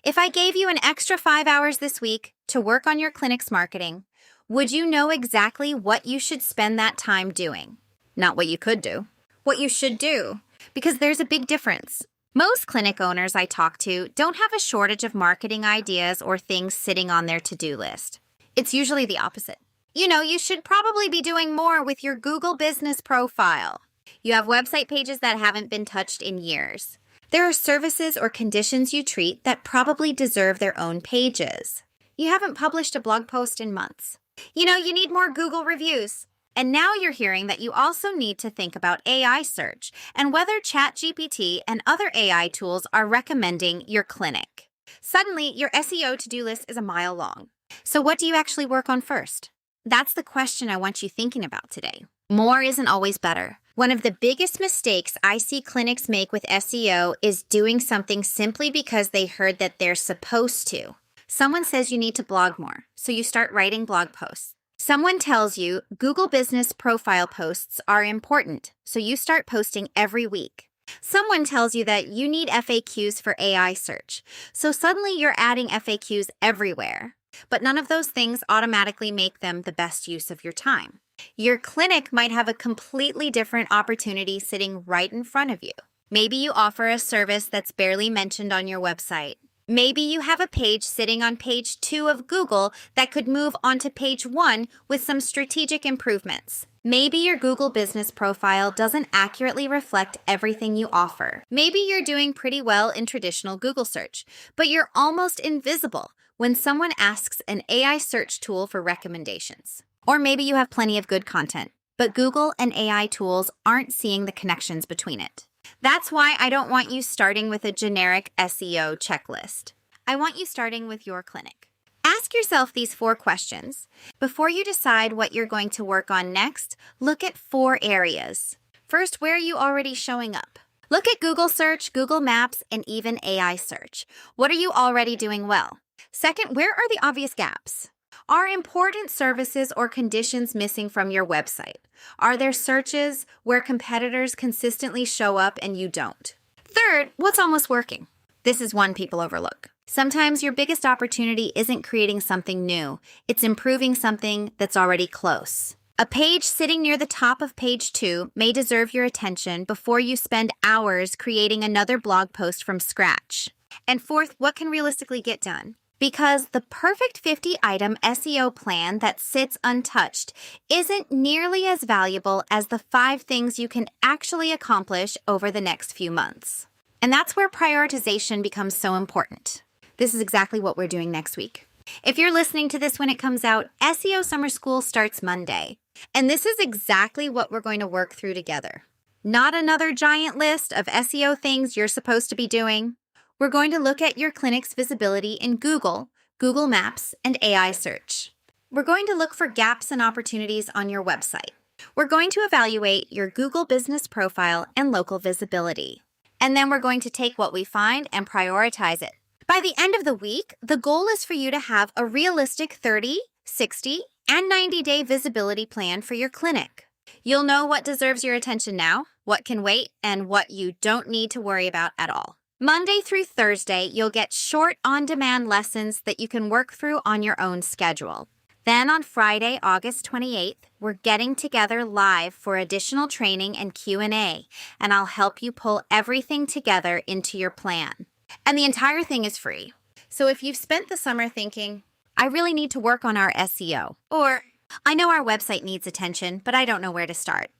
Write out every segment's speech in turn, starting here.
If I gave you an extra 5 hours this week to work on your clinic's marketing, would you know exactly what you should spend that time doing? Not what you could do, what you should do, because there's a big difference. Most clinic owners I talk to don't have a shortage of marketing ideas or things sitting on their to-do list. It's usually the opposite. You should probably be doing more with your Google business profile. You have website pages that haven't been touched in years. There are services or conditions you treat that probably deserve their own pages. You haven't published a blog post in months. You need more Google reviews. And now you're hearing that you also need to think about AI search and whether ChatGPT and other AI tools are recommending your clinic. Suddenly, your SEO to-do list is a mile long. So what do you actually work on first? That's the question I want you thinking about today. More isn't always better. One of the biggest mistakes I see clinics make with SEO is doing something simply because they heard that they're supposed to. Someone says you need to blog more, so you start writing blog posts. Someone tells you Google business profile posts are important, so you start posting every week. Someone tells you that you need FAQs for AI search, so suddenly you're adding FAQs everywhere. But none of those things automatically make them the best use of your time. Your clinic might have a completely different opportunity sitting right in front of you. Maybe you offer a service that's barely mentioned on your website. Maybe you have a page sitting on page 2 of Google that could move onto page 1 with some strategic improvements. Maybe your Google business profile doesn't accurately reflect everything you offer. Maybe you're doing pretty well in traditional Google search, but you're almost invisible when someone asks an AI search tool for recommendations. Or maybe you have plenty of good content, but Google and AI tools aren't seeing the connections between it. That's why I don't want you starting with a generic SEO checklist. I want you starting with your clinic. Ask yourself these 4 questions. Before you decide what you're going to work on next, look at 4 areas. First, where are you already showing up? Look at Google search, Google Maps, and even AI search. What are you already doing well? Second, where are the obvious gaps? Are important services or conditions missing from your website? Are there searches where competitors consistently show up and you don't? Third, what's almost working? This is one people overlook. Sometimes your biggest opportunity isn't creating something new. It's improving something that's already close. A page sitting near the top of page 2 may deserve your attention before you spend hours creating another blog post from scratch. And fourth, what can realistically get done? Because the perfect 50-item SEO plan that sits untouched isn't nearly as valuable as the 5 things you can actually accomplish over the next few months. And that's where prioritization becomes so important. This is exactly what we're doing next week. If you're listening to this when it comes out, SEO Summer School starts Monday. And this is exactly what we're going to work through together. Not another giant list of SEO things you're supposed to be doing. We're going to look at your clinic's visibility in Google, Google Maps, and AI search. We're going to look for gaps and opportunities on your website. We're going to evaluate your Google business profile and local visibility. And then we're going to take what we find and prioritize it. By the end of the week, the goal is for you to have a realistic 30, 60, and 90-day visibility plan for your clinic. You'll know what deserves your attention now, what can wait, and what you don't need to worry about at all. Monday through Thursday, you'll get short on-demand lessons that you can work through on your own schedule. Then on Friday, August 28th, we're getting together live for additional training and Q&A, and I'll help you pull everything together into your plan. And the entire thing is free. So if you've spent the summer thinking, I really need to work on our SEO, or I know our website needs attention, but I don't know where to start,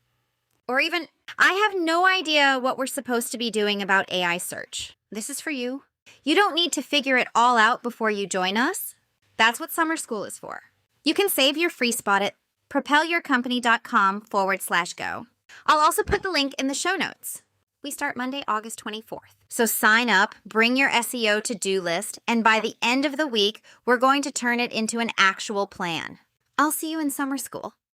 or even, I have no idea what we're supposed to be doing about AI search. This is for you. You don't need to figure it all out before you join us. That's what summer school is for. You can save your free spot at propelyourcompany.com/go. I'll also put the link in the show notes. We start Monday, August 24th. So sign up, bring your SEO to-do list, and by the end of the week, we're going to turn it into an actual plan. I'll see you in summer school.